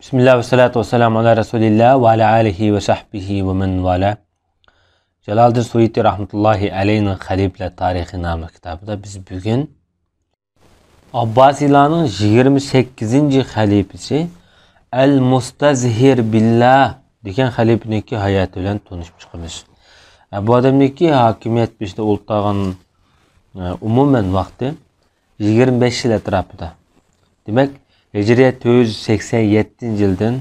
Bismillah ve salatu ve selamu ala Resulillah ve ala alihi ve sahbihi ve men vala. Jalaldin Suyuti rahmetullahi aleyhinin Halifler Tarihi namlı kitabında biz bugün Abbasilarning 28. halifesi El-Mustazhir Billah degan halifniki hayoti bilan tanishib chiqamiz. Bu odamniki hokimiyat beshda o'ltirgan umuman vaqti 25 yil atrofida. Demak, Hicriye 487 yıldan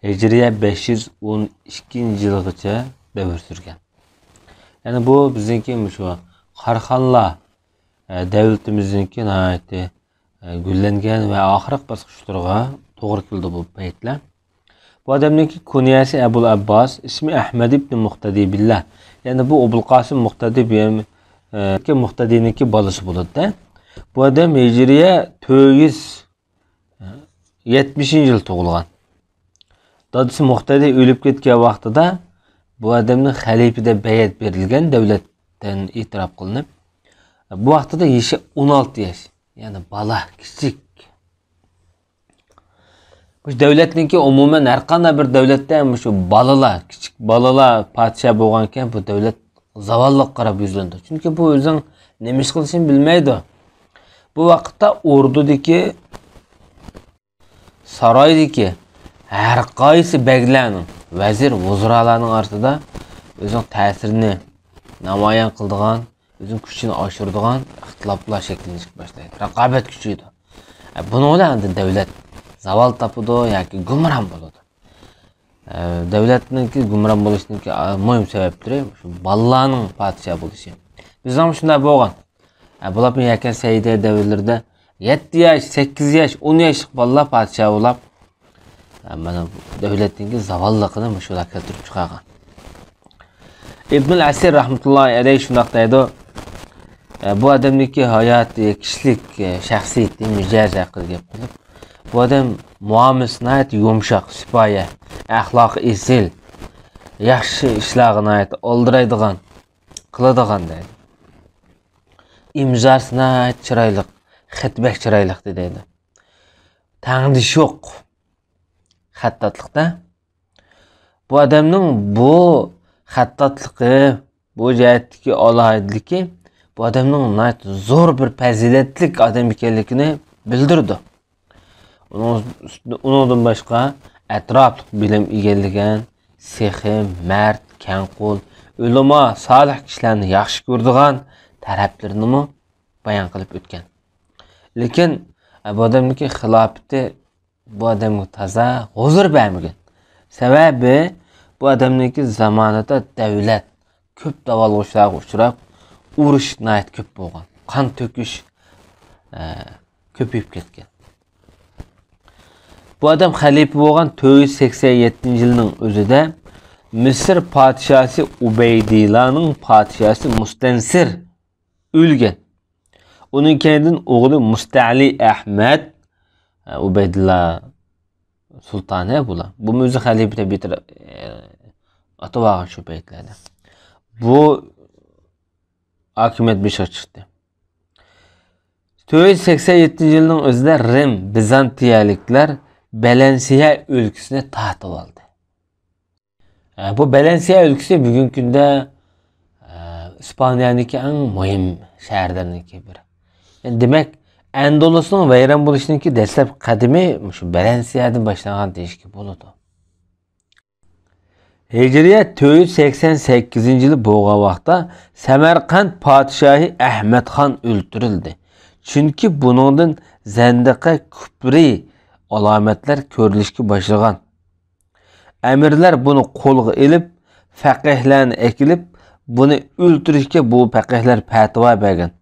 Hicriye 512 yılgacha davr surgan. Yani bu bizniki şu Qarxonlar davlatimizniki nihoyatda gullangan va oxirgi bosqichlarga to'g'ri keldi bu paytlar. Bu odamniki kunyasi Abul Abbas, ismi Ahmad ibn Muqtadi Billah. Yani bu Abul Qasim Muqtadi ki Muqtadiniki balası bo'ladi. Bu adam Hicriye 470 yıl tug'ilgan. Dadisi Muqtadi o'lib ketgan vaqtida bu odamning xalifada bayat berilgan, davlatdan e'tirof qilinib, bu vaqtida yashi 16 yosh, ya'ni bola, kichik. Bu davlatniki umuman har qanday bir davlatda ham shu bolalar, kichik bolalar podshoh bo'lgan ekan, bu davlat zavolliq qarab yuzlandi. Chunki bu o'zing nima ish qilishini bilmaydi. Bu vaqtda ordudagi saroydagi har qaysi baglarning, vazir, vuzralarning orasida o'zining ta'sirini namoyon qiladigan, o'zining kuchini oshiradigan ixtiloflar shakllanishga boshlaydi. Raqobat kuchaydi. Buni bilan davlat zavol topadi yoki gumron bo'ladi. Davlatniki gumron bo'lishniki muhim sabablari shu bolalarning podshoh bo'lishi. Bizda ham shunday bo'lgan. Bular yakan Saida davrlarida 7 yosh, 8 yosh, 10 yoshlik bolalar podshoh bo'lib, mana davlatning zavolliqini shular keltirib chiqargan. Ibn Asir rahmetullahi alayhi shunday deydi. Bu odamniki hayoti, kishilik, shaxsiyati mijoz haqida gap qilib, bu odam muomalasi yumshoq, sipoya, axloqi esil, yaxshi ishlarni oldiradigan, qiladigan deydi. İmzasına chiroyli, xatbak chiroyli deydi. Tangdish yo'q xattatlikda. Bu odamning bu xattatligi, bu jihatdagi alohiyligi bu odamning zo'r bir fazilatlik odam ekanligini bildirdi. Uningdan boshqa atrofli bilim egallagan, sehi, mard, kangqul, ulamo, solih kishilarni yaxshi ko'radigan taraflarini bayon qilib o'tgan. Lekin bu odamniki xilofati bu odamga toza huzur bermagan. Sababi bu odamniki zamonida davlat ko'p davolg'ishlarga uchrab, urush nayt ko'p bo'lgan. Qon to'kish ko'payib ketgan. Bu odam xalifa bo'lgan 487-yilning o'zida Misr podshosi Ubaydillahning podshosi Mustansir o'lgan. Uning keyin o'g'li Musta'li Ahmad Ubaydillah sultoni bular. Bu o'zi xalifa bitir atavag'i shu paytlarda. Bu hokimiyat beshga chiqdi. 487-yilning o'zida Rim Bizantiyaliklar Balensiya o'lkasini tortib oldi. Bu Balensiya o'lkasi bugungi kunda İspaniyaniki eng muhim shaharlardan biri. Yani demek Andalusning vayron bo'lishniki dastlab qadimi shu Balensiyadan boshlangan deyishga bo'ladi. Hijriye 488-yili bo'lgan vaqtda Samarqand podshohi Ahmad Xon o'ldirildi. Chunki buningdan zandiqa kufri alomatlar ko'rilishga boshlagan. Amirlar buni qo'lga olib, faqihlarni ekilib, buni o'ldirishga bu faqihlar fatvo bergan.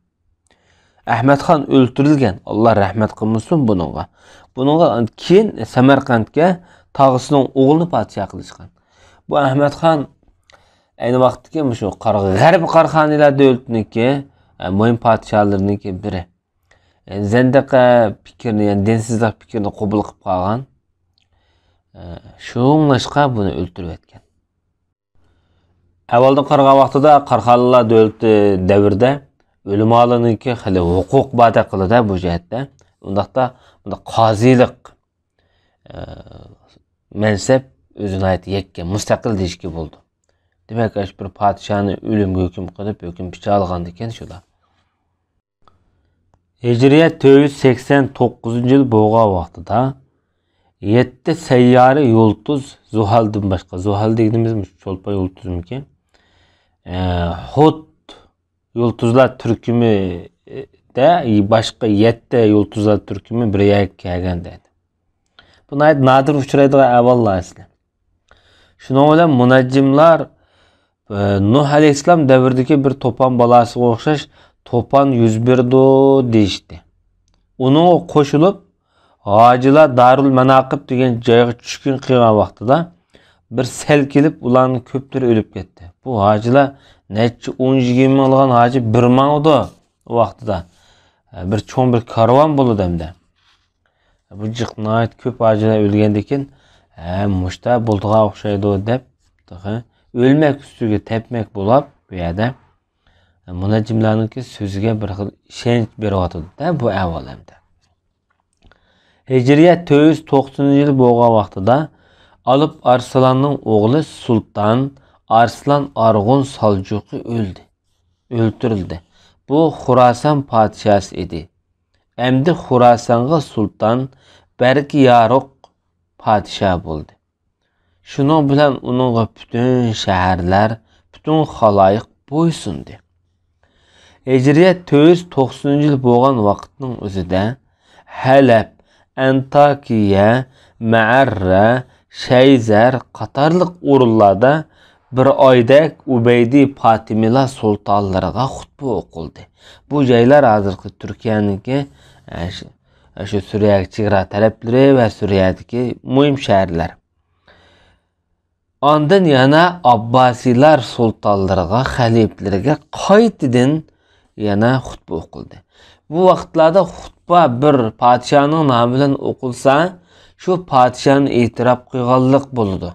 Ahmad Xon o'ldirilgan. Alloh rahmat qilsin buningga. Buningga keyin Samarqandga tog'isining o'g'lini podshoh qilishgan. Bu Ahmad Xon ayni vaqtda shu G'arb Qarxonilar davlatiniki muhim podshohlarniki biri. Zandiqa fikrni, ya'ni dinsizlik fikrini qabul qilib qolgan. Shunlashqa buni o'ldirib etgan. Avvaldan qaragan vaqtida Qarxonlar davlati davrida o'limalarniki hali huquq bada qiladi bu jihatda. Undaqda qozilik mansab o'zini aytib yakka mustaqil deyishga bo'ldi. Demak, bir padishani o'limga hukm qilib, hukm picha olgan ekan shular. Hijriyat 489-yil bo'lgan vaqtida 7 sayyari yulduz Zuhaldan boshqa, Zuhal deganimiz cho'lpa yulduzmikin? Hud yulduzlar turkumida boshqa 7 yulduzlar turkumi bir yerga kelgan dedi. Buni nadir uchraydigan avvallar asli. Shuning bilan munajjimlar Nuh alayhissalom davridagi bir to'pon balasiga o'xshash to'pon yuz berdi deyishdi. Uni qo'shilib hojilar Darul Manaqib degan joyga tushkin qilgan vaqtida bir sel kelib ularning ko'plari o'lib ketdi. Bu hojilar necha 10-20 ming olgan hoji bir mangdi o vaqtida. Bir cho'ng bir karvon bo'ldi hamda. Bu jiqnayt ko'p hojilar o'lgandan keyin mushta bo'ldiga o'xshaydi deb o'lmak ustiga tepmek bo'lib bu yerda munajjimlarning so'ziga bir xil ishonch beryotdi bu avvalamda. Hijriyat 490-yil bo'lgan vaqtida Alp Arslanning o'g'li Sultan Arslan Arg'un Saljuqi o'ldirildi. Bu Xurasan podshosi edi. Endi Xurasonga sultan Berk Yaruq podsho bo'ldi. Shuning bilan uningga butun shaharlar, butun xaloyiq bo'ysundi. Hijriyat 490-yil bo'lgan vaqtning o'zida Halab, Antakiya, Ma'arra, Shayzar qatorliq o'rinlarda bir oydak Ubaydi Fatimilar sultonlariga xutba o'qildi. Bu joylar hozirgi Turkiyaniki shu Suriyaga chegara taraflari va Suriyadagi muhim shaharlar. Ondan yana Abbasiylar sultonlariga, xaliflariga qaytadan yana xutba o'qildi. Bu vaqtlarda xutba bir podshoning nomi bilan o'qilsa, shu podshoni e'tirof qilganlik bo'ladi.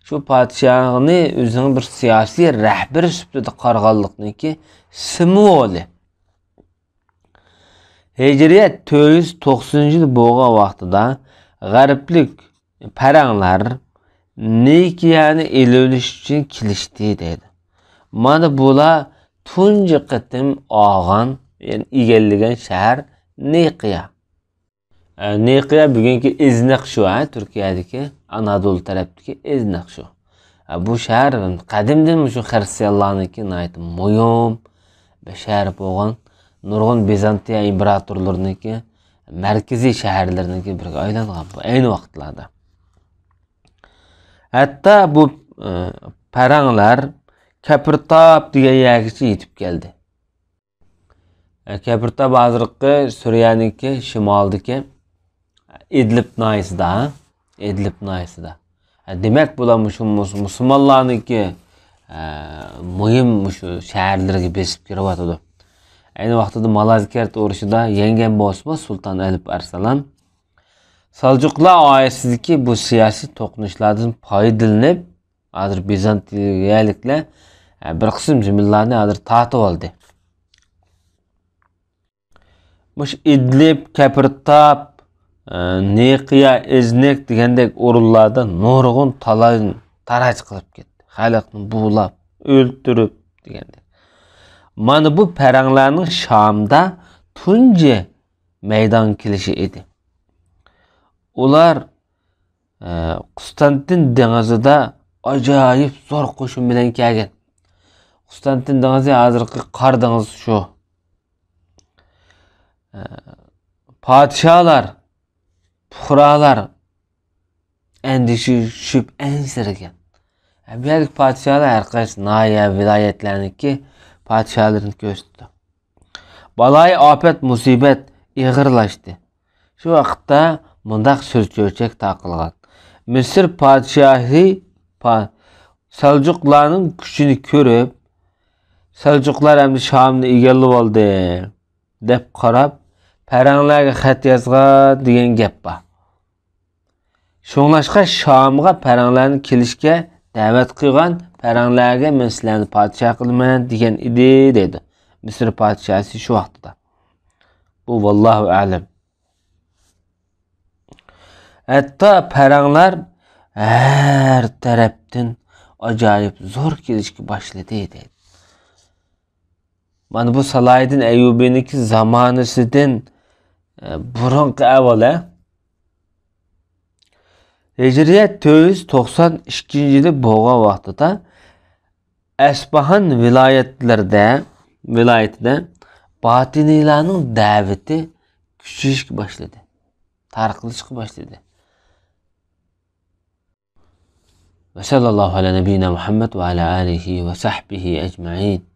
Shu podshoni o'zining bir siyosiy rahbar sifatida qaraganlikniki simvoli. Hijriyat 490-yil bo'lgan vaqtida g'arblik paranglar Nikiyani ele olish uchun kelishdi dedi. Mana bular tunji qitim og'an, yani egallagan shahar Nikiya. Nikiya bugungi Izniq shu, Turkiyadagi Anadolu tarafdagi Izniq shu. Bu shahar qadimdan shu xristianlarniki muhim bir shahar bo'lgan. Nurg'un Bizantiya imperatorlariniki markaziy shaharlarniki birga aylangan bu ayni vaqtlarda. Hatta bu paranglar Kapirtab degan yergacha yetib keldi. Kapirtab hozirgi Suriyaniki shimoldagi Idlib noyisida. Demak bular shu musulmonlarniki muhim shu shaharlarga besib kiryotdi. Ayni vaqtida Malazgirt urushida yengan bo'lsa Sultan Alp Arslan Saljuqlar oilasidagi bu siyosiy to'qnashuvlardan foydalanib, hozir Bizantiyaliklar bir qism zaminlarni hozir tortib oldi. Mush Idlib, Kapirtab, Nikiya, Iznik degandek o'rinlarda nurg'un taraj qilib ketdi. Xalqni buğlab, o'ldirib degandek. Mana bu paranglarning Shamda tunji maydon kelishi edi. Ular Konstantin dengizida ajoyib zo'r qo'shin bilan kelgan. Konstantin dengizi hozirgi Qor dengizi shu. Podsholar, puhralar endishib ensirgan. Bu yerlik podsholar har qaysi noya viloyatlarniki podsholarni ko'rsatdi. Balay ofat musibat ig'irlashdi. Shu vaqtda mundaq so'zcho'chak taqilgan. Misr podshohi Saljuqlarning kuchini ko'rib, Saljuqlar hamda Shamni egallab oldi deb qarab, paranglarga xat yozgan degan gap bor. Shunglashqa Shamga paranglarni kelishga da'vat qilgan, paranglarga men sizlarni podsho qilaman degan edi dedi. Misr podshosi shu vaqtda. Bu vallohu a'lam. Hatta paranglar her tarafdan acayip zor gelişki başladı dedi. Mana bu Salahiddin Eyyubi'ninki zamanısından burunqi avvala Hicriyet 492-yili bo'lgan vaqtida Asbahan viloyatida Batiniylarning da'vati kuchayishga boshladi. Tarqalishga boshladi. Va sallallohu ala nabiyina Muhammad va ala alihi va sahbihi ajma'in.